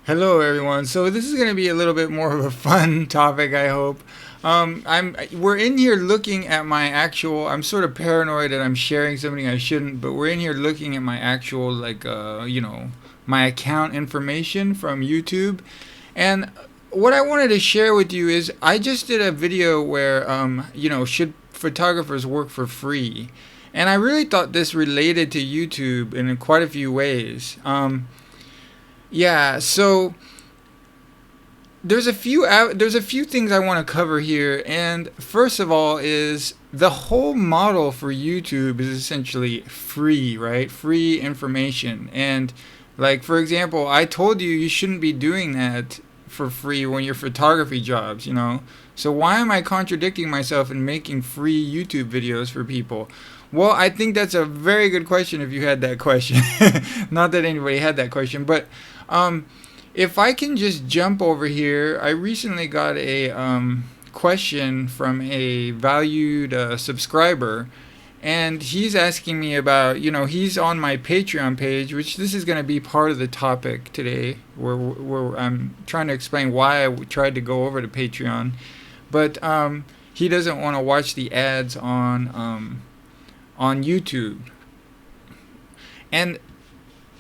Hello, everyone. So this is going to be a little bit more of a fun topic, I hope. We're in here looking at my actual. I'm sort of paranoid that I'm sharing something I shouldn't, but we're in here looking at my actual, my account information from YouTube, and what I wanted to share with you is I just did a video where, should photographers work for free? And I really thought this related to YouTube in quite a few ways. Yeah, so there's a few things I want to cover here, and first of all is the whole model for YouTube is essentially free, right? Free information. And like for example, I told you shouldn't be doing that for free when you're photography jobs, you know? So why am I contradicting myself and making free YouTube videos for people? Well, I think that's a very good question if you had that question. Not that anybody had that question, but if I can just jump over here, I recently got a question from a valued subscriber, and he's asking me about, he's on my Patreon page, which this is going to be part of the topic today, where I'm trying to explain why I tried to go over to Patreon, but he doesn't want to watch the ads on YouTube. And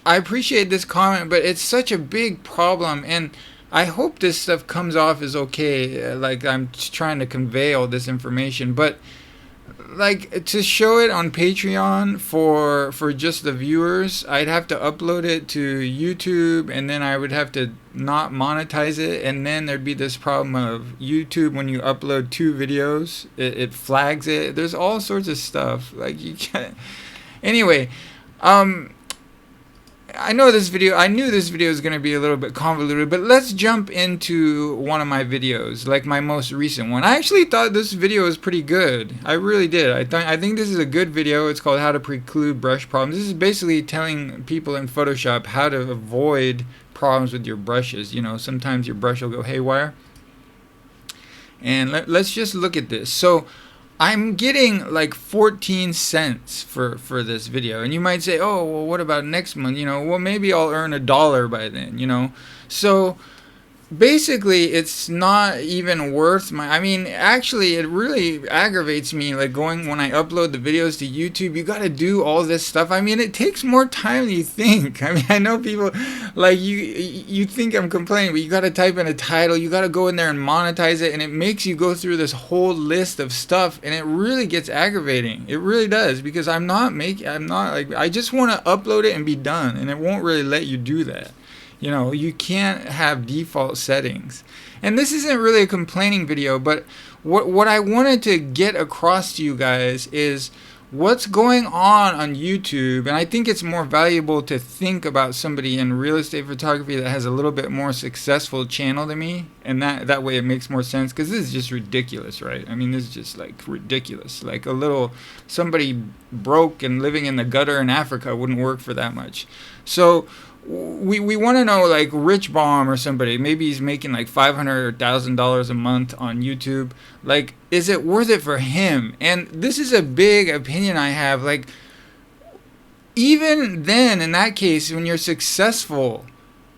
I appreciate this comment, but it's such a big problem, and I hope this stuff comes off as okay, like I'm trying to convey all this information, but like to show it on Patreon for just the viewers, I'd have to upload it to YouTube, and then I would have to not monetize it, and then there'd be this problem of YouTube when you upload two videos, it flags it. There's all sorts of stuff like you can't. Anyway, I knew this video was going to be a little bit convoluted, but let's jump into one of my videos, like my most recent one. I actually thought this video was pretty good. I really did. I think this is a good video. It's called How to Preclude Brush Problems. This is basically telling people in Photoshop how to avoid problems with your brushes. You know, sometimes your brush will go haywire. And let's just look at this. So I'm getting like 14 cents for this video, and you might say, oh well, what about next month? Well, maybe I'll earn $1 by then. So basically it's not even worth actually it really aggravates me, like when I upload the videos to YouTube, you got to do all this stuff. It takes more time than you think. I know people like you think I'm complaining, but you got to type in a title, you got to go in there and monetize it, and it makes you go through this whole list of stuff, and it really gets aggravating. It really does, because I just want to upload it and be done, and it won't really let you do that. You can't have default settings. And this isn't really a complaining video, but what I wanted to get across to you guys is what's going on YouTube. And I think it's more valuable to think about somebody in real estate photography that has a little bit more successful channel than me. And that way it makes more sense, because this is just ridiculous, right? This is just like ridiculous. Like somebody broke and living in the gutter in Africa wouldn't work for that much. So we want to know, like Rich Baum or somebody, maybe he's making like $500 or $1,000 a month on YouTube. Like, is it worth it for him? And this is a big opinion I have. Like, even then, in that case, when you're successful,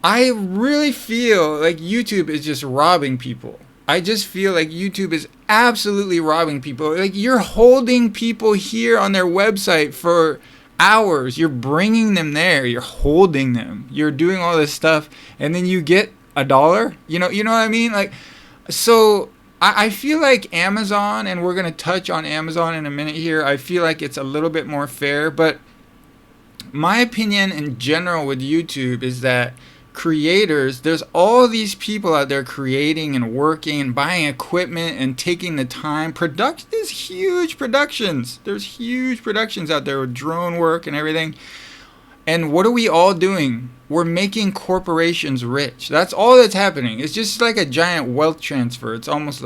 I really feel like YouTube is just robbing people. I just feel like YouTube is absolutely robbing people. Like, you're holding people here on their website for hours. You're bringing them there, you're holding them, you're doing all this stuff, and then you get $1. You know what I mean? Like, so I feel like Amazon, and we're going to touch on Amazon in a minute here, I feel like it's a little bit more fair. But my opinion in general with YouTube is that creators, there's all these people out there creating and working and buying equipment and taking the time. There's huge productions. There's huge productions out there with drone work and everything. And what are we all doing? We're making corporations rich. That's all that's happening. It's just like a giant wealth transfer. It's almost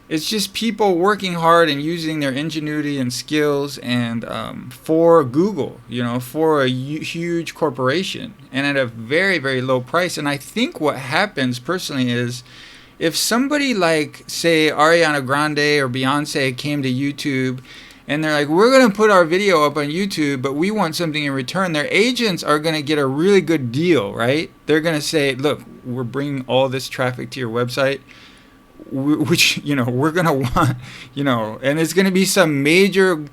it's just people working hard and using their ingenuity and skills, and for Google, for a huge corporation, and at a very, very low price. And I think what happens personally is, if somebody like, say, Ariana Grande or Beyonce came to YouTube and they're like, we're going to put our video up on YouTube, but we want something in return. Their agents are going to get a really good deal, right? They're going to say, look, we're bringing all this traffic to your website, which, you know, we're going to want, you know, and it's going to be some major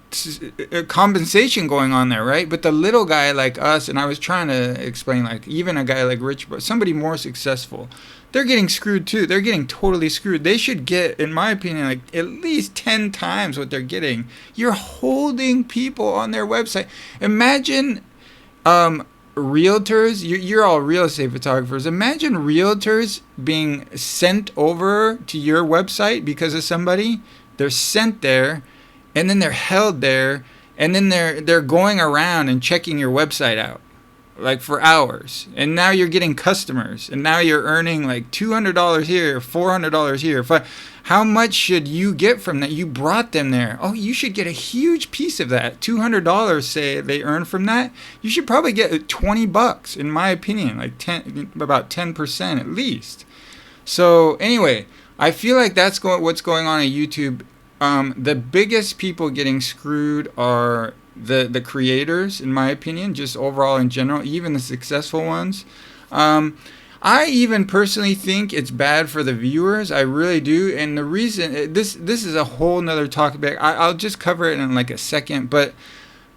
compensation going on there, right? But the little guy like us, and I was trying to explain, like, even a guy like Rich, but somebody more successful, they're getting screwed too. They're getting totally screwed. They should get, in my opinion, like at least 10 times what they're getting. You're holding people on their website. Imagine realtors, you're all real estate photographers. Imagine realtors being sent over to your website because of somebody. They're sent there, and then they're held there, and then they're going around and checking your website out, like for hours. And now you're getting customers, and now you're earning like $200 here, $400 here. How much should you get from that? You brought them there. Oh, you should get a huge piece of that. $200, say they earn from that. You should probably get $20, in my opinion, like about 10% at least. So anyway, I feel like that's what's going on YouTube. The biggest people getting screwed are the creators, in my opinion, just overall in general, even the successful ones. I even personally think it's bad for the viewers. I really do. And the reason, this is a whole nother topic. I'll just cover it in like a second. But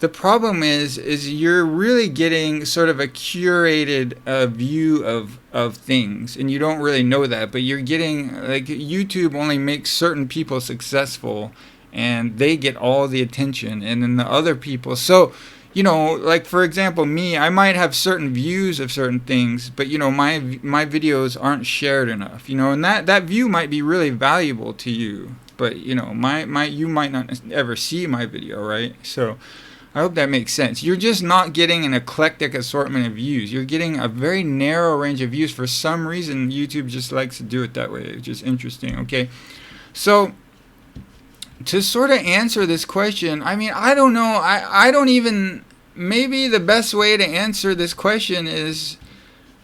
the problem is you're really getting sort of a curated view of things, and you don't really know that. But you're getting, like, YouTube only makes certain people successful, and they get all the attention, and then the other people. So, you know, like for example, me, I might have certain views of certain things, but you know, my videos aren't shared enough, you know, and that view might be really valuable to you, but you know, you might not ever see my video, right? So I hope that makes sense. You're just not getting an eclectic assortment of views. You're getting a very narrow range of views. For some reason, YouTube just likes to do it that way. It's just interesting. Okay, so to sort of answer this question, I mean, I don't know. I don't even, maybe the best way to answer this question is,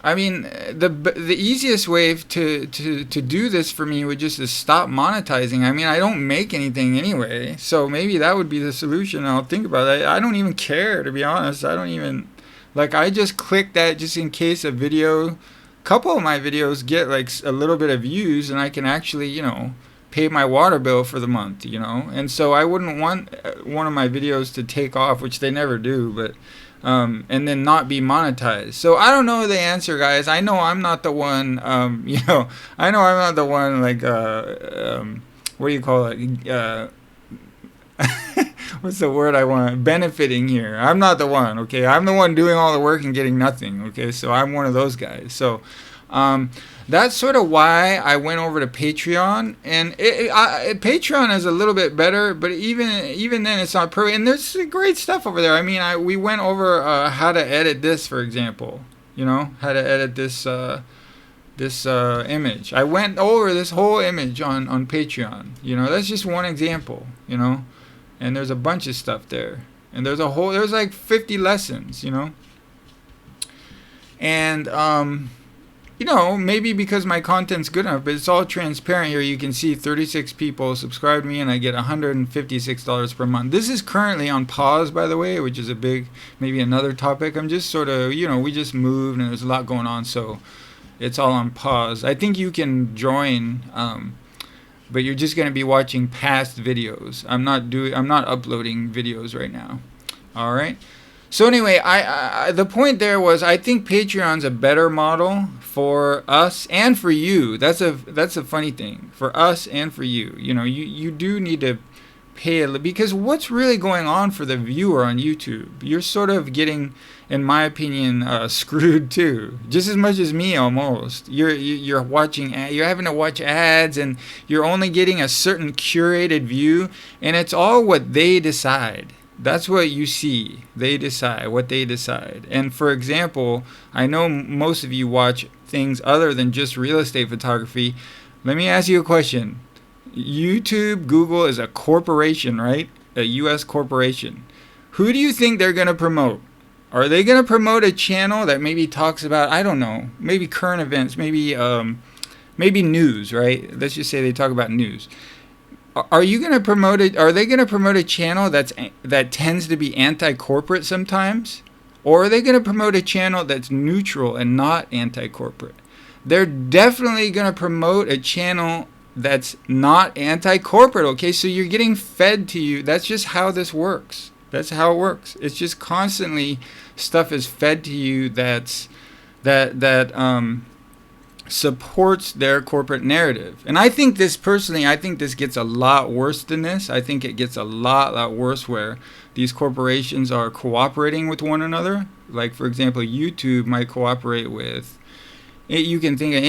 I mean, the easiest way to do this for me would just to stop monetizing. I mean, I don't make anything anyway, so maybe that would be the solution. I'll think about it. I don't even care, to be honest. I don't even, like, I just click that just in case a video, couple of my videos get like a little bit of views, and I can actually, you know, pay my water bill for the month, you know. And so I wouldn't want one of my videos to take off, which they never do, but and then not be monetized. So I don't know the answer, guys. I know I'm not the one, you know, I know I'm not the one, like, what do you call it? What's the word I want? Benefiting here. I'm not the one, okay? I'm the one doing all the work and getting nothing, okay? So I'm one of those guys. So that's sort of why I went over to Patreon, and Patreon is a little bit better, but even then it's not perfect. And there's great stuff over there. I mean, we went over how to edit this, for example. You know, how to edit this image. I went over this whole image on Patreon. You know, that's just one example. You know, and there's a bunch of stuff there, and there's like 50 lessons. You know, and you know, maybe because my content's good enough, but it's all transparent here. You can see 36 people subscribe to me, and I get $156 per month. This is currently on pause, by the way, which is maybe another topic. I'm just sort of, you know, we just moved, and there's a lot going on, so it's all on pause. I think you can join, but you're just going to be watching past videos. I'm not uploading videos right now. All right. So anyway, the point there was, I think Patreon's a better model for us and for you. That's a funny thing, for us and for you. You know, you do need to pay because what's really going on for the viewer on YouTube? You're sort of getting, in my opinion, screwed too, just as much as me almost. You're watching, you're having to watch ads, and you're only getting a certain curated view, and it's all what they decide. That's what you see. They decide what they decide. And for example, I know most of you watch things other than just real estate photography. Let me ask you a question. YouTube, Google is a corporation, right? A U.S. corporation. Who do you think they're going to promote? Are they going to promote a channel that maybe talks about, I don't know, maybe current events, maybe news, right? Let's just say they talk about news. Are you going to promote it? Are they going to promote a channel that tends to be anti-corporate sometimes? Or are they going to promote a channel that's neutral and not anti-corporate? They're definitely going to promote a channel that's not anti-corporate, okay? So you're getting fed to you. That's just how this works. That's how it works. It's just constantly stuff is fed to you that supports their corporate narrative. And I think this personally, I think this gets a lot worse than this. I think it gets a lot worse where these corporations are cooperating with one another. Like, for example, YouTube might cooperate with, you can think of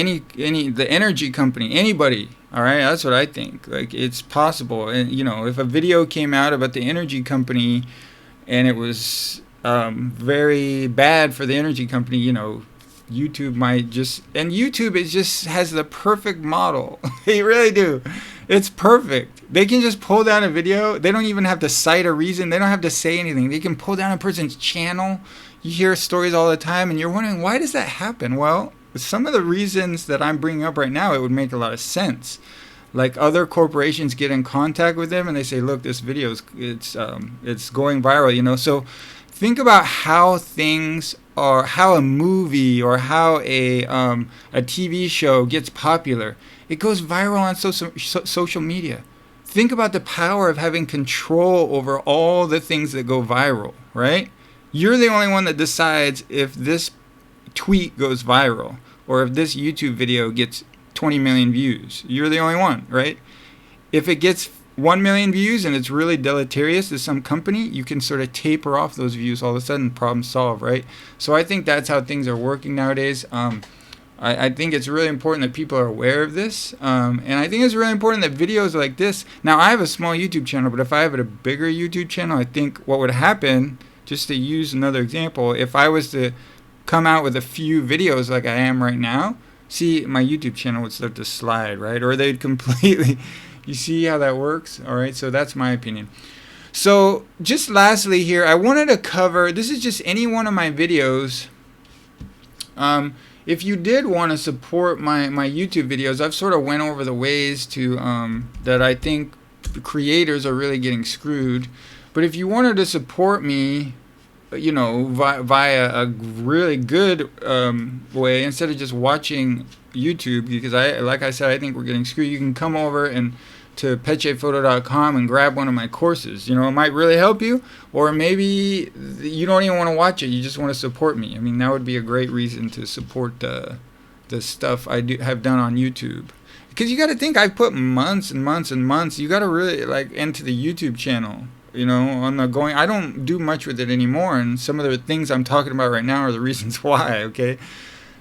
the energy company, anybody. All right, that's what I think. Like, it's possible. And you know, if a video came out about the energy company and it was very bad for the energy company, you know, YouTube might just, and YouTube just has the perfect model. They really do. It's perfect. They can just pull down a video. They don't even have to cite a reason. They don't have to say anything. They can pull down a person's channel. You hear stories all the time and you're wondering, why does that happen? Well, some of the reasons that I'm bringing up right now, it would make a lot of sense. Like, other corporations get in contact with them and they say, look, this video it's going viral, you know. So think about how things are, how a movie or how a TV show gets popular. It goes viral on social media. Think about the power of having control over all the things that go viral, right? You're the only one that decides if this tweet goes viral or if this YouTube video gets 20 million views. You're the only one, right? If it gets 1 million views and it's really deleterious to some company, you can sort of taper off those views all of a sudden, problem solved, right? So I think that's how things are working nowadays. I think it's really important that people are aware of this. And I think it's really important that videos like this, now I have a small YouTube channel, but if I have a bigger YouTube channel, I think what would happen, just to use another example, if I was to come out with a few videos like I am right now, see, my YouTube channel would start to slide, right? Or they'd completely, you see how that works? All right, so that's my opinion. So just lastly here, I wanted to cover, this is just any one of my videos. If you did want to support my YouTube videos, I've sort of went over the ways to that I think the creators are really getting screwed. But if you wanted to support me, you know, via a really good way, instead of just watching YouTube, because like I said, I think we're getting screwed. You can come over and to petchephoto.com and grab one of my courses. You know, it might really help you, or maybe you don't even want to watch it. You just want to support me. I mean, that would be a great reason to support the stuff I have done on YouTube. Because you got to think, I've put months and months and months. You got to really like into the YouTube channel. You know, I don't do much with it anymore, and some of the things I'm talking about right now are the reasons why. Okay.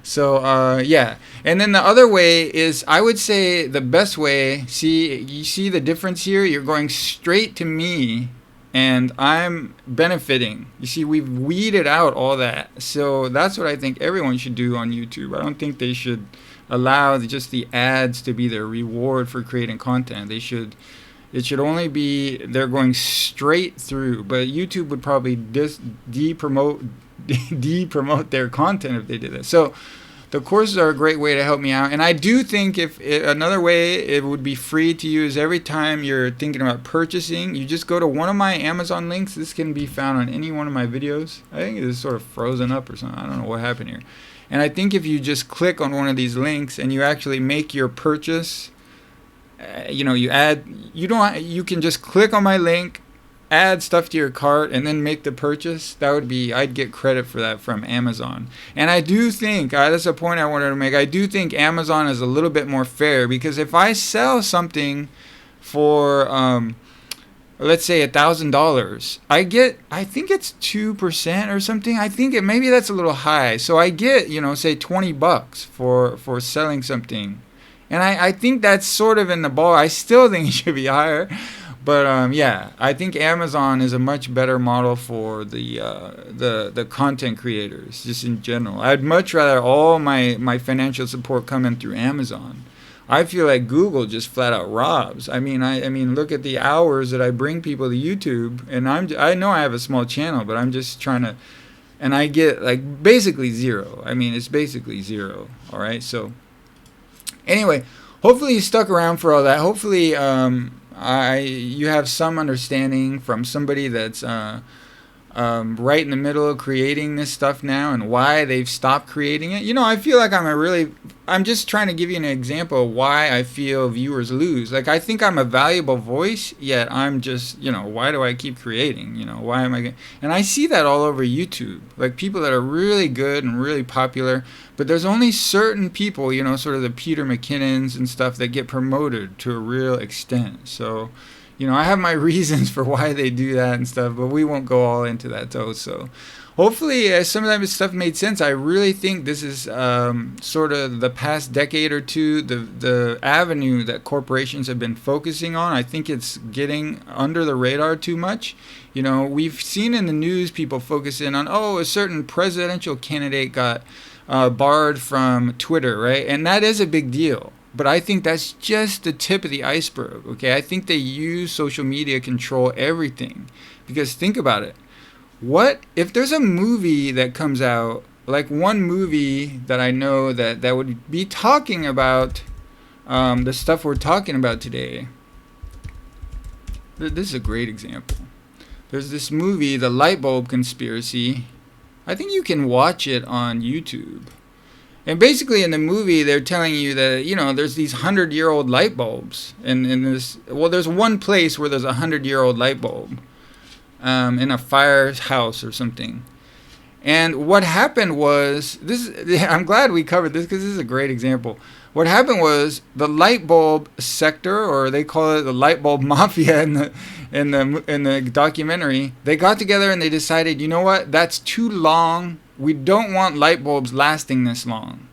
So, yeah. And then the other way is, I would say the best way, you see the difference here? You're going straight to me, and I'm benefiting. You see, we've weeded out all that. So that's what I think everyone should do on YouTube. I don't think they should allow just the ads to be their reward for creating content. It should only be, they're going straight through. But YouTube would probably de-promote their content if they did that. So the courses are a great way to help me out. And I do think another way it would be free to use, every time you're thinking about purchasing, you just go to one of my Amazon links. This can be found on any one of my videos. I think it is sort of frozen up or something. I don't know what happened here. And I think if you just click on one of these links and you actually make your purchase, you know, you can just click on my link, add stuff to your cart, and then make the purchase. I'd get credit for that from Amazon. And I do think, that's a point I wanted to make, I do think Amazon is a little bit more fair, because if I sell something for, let's say $1,000, I think it's 2% or something. I think maybe that's a little high. So I get, you know, say $20 for selling something. And I think that's sort of in the ball. I still think it should be higher. But yeah, I think Amazon is a much better model for the content creators, just in general. I'd much rather all my financial support come in through Amazon. I feel like Google just flat out robs. I mean, look at the hours that I bring people to YouTube, and I know I have a small channel, but I'm just trying to, and I get like basically zero. I mean, it's basically zero. All right, so anyway, hopefully you stuck around for all that. Hopefully, you have some understanding from somebody that's right in the middle of creating this stuff now and why they've stopped creating it. I feel like I'm just trying to give you an example of why I feel viewers lose. Like, I think I'm a valuable voice, yet I'm just, why do I keep creating? Why am I and I see that all over YouTube. Like, people that are really good and really popular, but there's only certain people, sort of the Peter McKinnons and stuff, that get promoted to a real extent. So, I have my reasons for why they do that and stuff, but we won't go all into that though. So hopefully some of that stuff made sense. I really think this is sort of the past decade or two, the avenue that corporations have been focusing on. I think it's getting under the radar too much. We've seen in the news people focus in on, a certain presidential candidate got barred from Twitter, right? And that is a big deal. But I think that's just the tip of the iceberg, okay? I think they use social media to control everything. Because think about it. What if there's a movie that comes out, like one movie that I know that would be talking about the stuff we're talking about today. This is a great example. There's this movie, The Light Bulb Conspiracy. I think you can watch it on YouTube. And basically in the movie, they're telling you that, there's these 100-year-old light bulbs. And there's one place where there's a 100-year-old light bulb in a firehouse or something. And what happened was, I'm glad we covered this because this is a great example. What happened was the light bulb sector, or they call it the light bulb mafia in the documentary, they got together and they decided, you know what, that's too long. We don't want light bulbs lasting this long.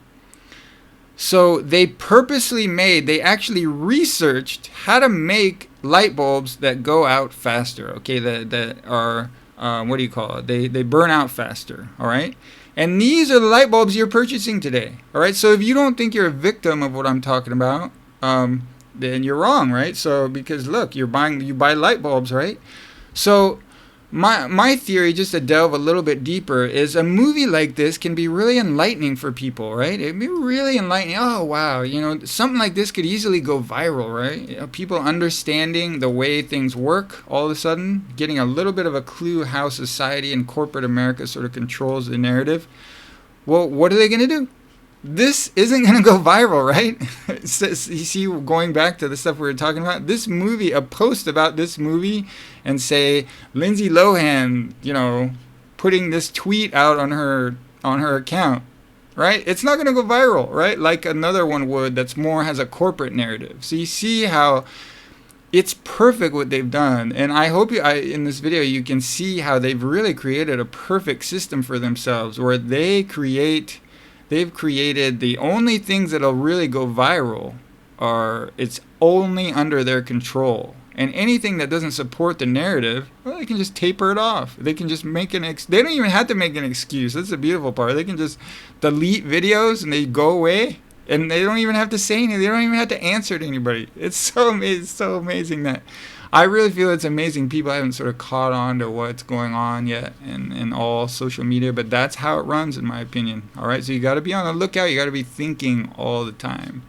So they they actually researched how to make light bulbs that go out faster, okay, that are, what do you call it? They burn out faster, all right? And these are the light bulbs you're purchasing today, all right? So if you don't think you're a victim of what I'm talking about, then you're wrong, right? So, because look, you buy light bulbs, right? So my theory, just to delve a little bit deeper, is a movie like this can be really enlightening for people, right? It'd be really enlightening. Oh, wow, something like this could easily go viral, right? People understanding the way things work all of a sudden, getting a little bit of a clue how society and corporate America sort of controls the narrative. Well, what are they going to do? This isn't going to go viral, right? You see, going back to the stuff we were talking about, this movie, a post about this movie and say Lindsay Lohan, putting this tweet out on her account, right? It's not going to go viral, right? Like another one would that's has a corporate narrative. So you see how it's perfect what they've done. And I hope in this video you can see how they've really created a perfect system for themselves where they've created the only things that'll really go viral it's only under their control. And anything that doesn't support the narrative, well, they can just taper it off. They can just make they don't even have to make an excuse. That's the beautiful part. They can just delete videos and they go away. And they don't even have to say anything. They don't even have to answer to anybody. It's so amazing that I really feel it's amazing. People haven't sort of caught on to what's going on yet in all social media, but that's how it runs, in my opinion. All right, so you got to be on the lookout. You got to be thinking all the time.